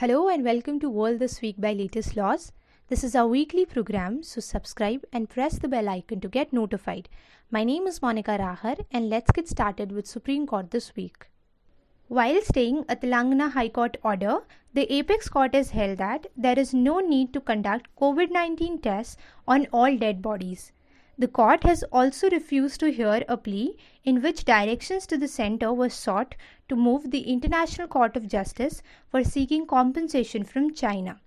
Hello and welcome to World This Week by Latest Laws. This is our weekly program, so subscribe and press the bell icon to get notified. My name is Monica Rahar and let's get started with Supreme Court this week. While staying a Telangana High Court order, the Apex Court has held that there is no need to conduct COVID-19 tests on all dead bodies. The court has also refused to hear a plea in which directions to the centre were sought to move the International Court of Justice for seeking compensation from China.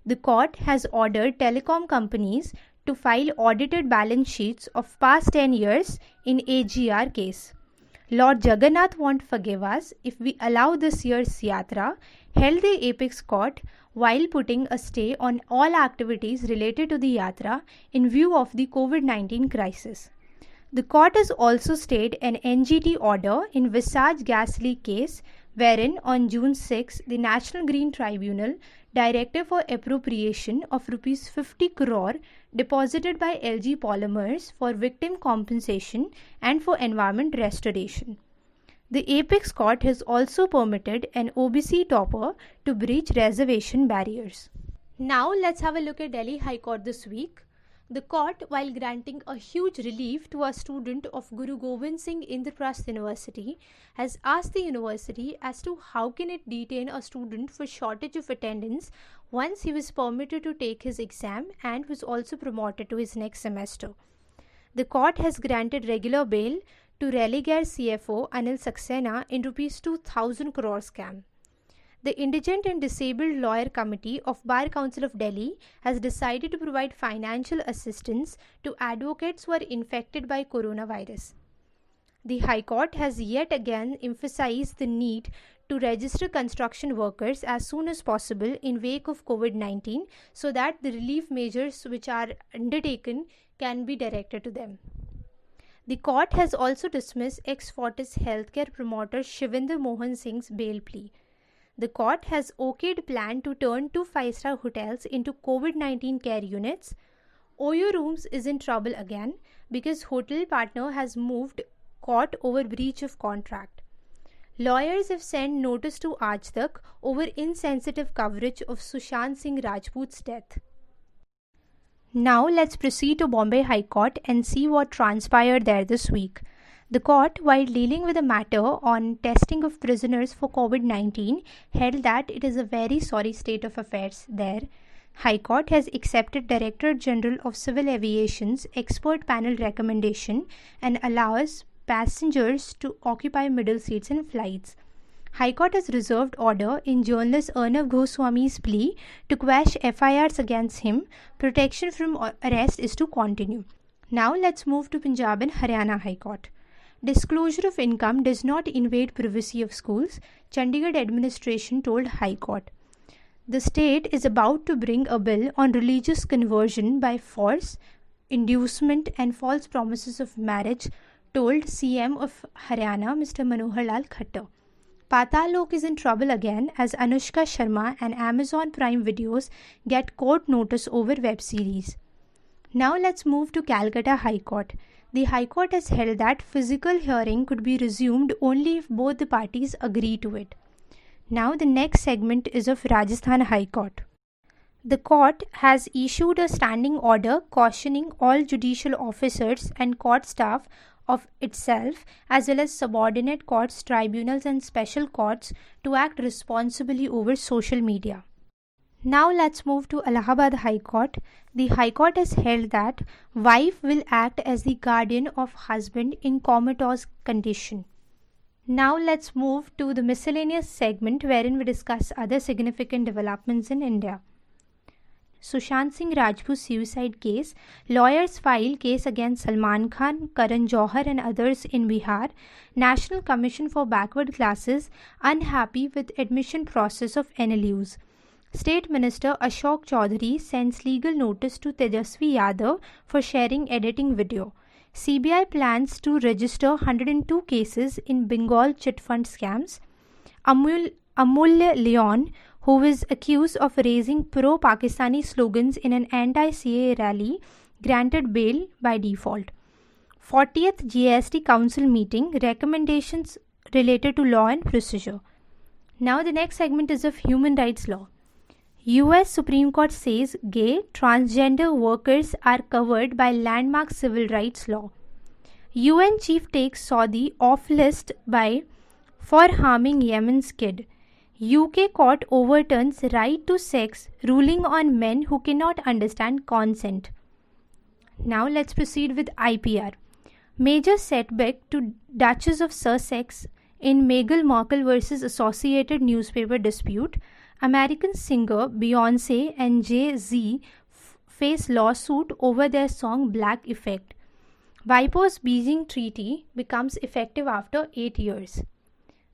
The court has ordered telecom companies to file audited balance sheets of past 10 years in AGR case. Lord Jagannath won't forgive us if we allow this year's Yatra, held the Apex Court while putting a stay on all activities related to the Yatra in view of the COVID-19 crisis. The court has also stayed an NGT order in Visage gas leak case, wherein on June 6, the National Green Tribunal directed for appropriation of Rs 50 crore deposited by LG Polymers for victim compensation and for environment restoration. The Apex Court has also permitted an OBC topper to breach reservation barriers. Now let's have a look at Delhi High Court this week. The court, while granting a huge relief to a student of Guru Gobind Singh Indraprasth University, has asked the university as to how can it detain a student for shortage of attendance once he was permitted to take his exam and was also promoted to his next semester. The court has granted regular bail to Religare CFO Anil Saxena in Rs 2,000 crore scam. The Indigent and Disabled Lawyer Committee of Bar Council of Delhi has decided to provide financial assistance to advocates who are infected by coronavirus. The High Court has yet again emphasized the need to register construction workers as soon as possible in wake of COVID-19 so that the relief measures which are undertaken can be directed to them. The court has also dismissed ex-Fortis healthcare promoter Shivinder Mohan Singh's bail plea. The court has okayed plan to turn 2 5-star hotels into COVID-19 care units. Oyo Rooms is in trouble again because hotel partner has moved court over breach of contract. Lawyers have sent notice to Aaj Tak over insensitive coverage of Sushant Singh Rajput's death. Now let's proceed to Bombay High Court and see what transpired there this week. The court, while dealing with a matter on testing of prisoners for COVID-19, held that it is a very sorry state of affairs there. High Court has accepted Director General of Civil Aviation's expert panel recommendation and allows passengers to occupy middle seats in flights. High Court has reserved order in journalist Arnav Goswami's plea to quash FIRs against him. Protection from arrest is to continue. Now let's move to Punjab and Haryana High Court. Disclosure of income does not invade privacy of schools, Chandigarh administration told High Court. The state is about to bring a bill on religious conversion by force, inducement and false promises of marriage, told CM of Haryana Mr. Manohar Lal Khattar. Patal Lok is in trouble again as Anushka Sharma and Amazon Prime Videos get court notice over web series. Now let's move to Calcutta High Court. The High Court has held that physical hearing could be resumed only if both the parties agree to it. Now the next segment is of Rajasthan High Court. The court has issued a standing order cautioning all judicial officers and court staff of itself as well as subordinate courts, tribunals and special courts to act responsibly over social media. Now let's move to Allahabad High Court. The High Court has held that wife will act as the guardian of husband in comatose condition. Now let's move to the miscellaneous segment wherein we discuss other significant developments in India. Sushant Singh Rajput suicide case. Lawyers file case against Salman Khan, Karan Johar and others in Bihar. National Commission for Backward Classes unhappy with admission process of NLUs. State Minister Ashok Chaudhary sends legal notice to Tejasvi Yadav for sharing editing video. CBI plans to register 102 cases in Bengal chit fund scams. Amulya Leon, who was accused of raising pro-Pakistani slogans in an anti-CAA rally, granted bail by default. 40th GST Council meeting, recommendations related to law and procedure. Now the next segment is of human rights law. US Supreme Court says gay, transgender workers are covered by landmark civil rights law. UN chief takes Saudi off list for harming Yemen's kid. UK court overturns right to sex ruling on men who cannot understand consent. Now let's proceed with IPR. Major setback to Duchess of Sussex in Meghan Markle vs. Associated Newspaper dispute. American singer Beyonce and Jay-Z face lawsuit over their song Black Effect. WIPO's Beijing Treaty becomes effective after 8 years.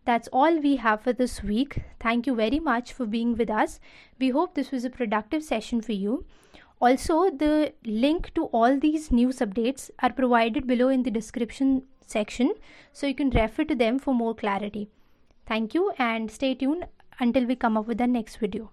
That's all we have for this week. Thank you very much for being with us. We hope this was a productive session for you. Also, the link to all these news updates are provided below in the description section, so you can refer to them for more clarity. Thank you and stay tuned until we come up with the next video.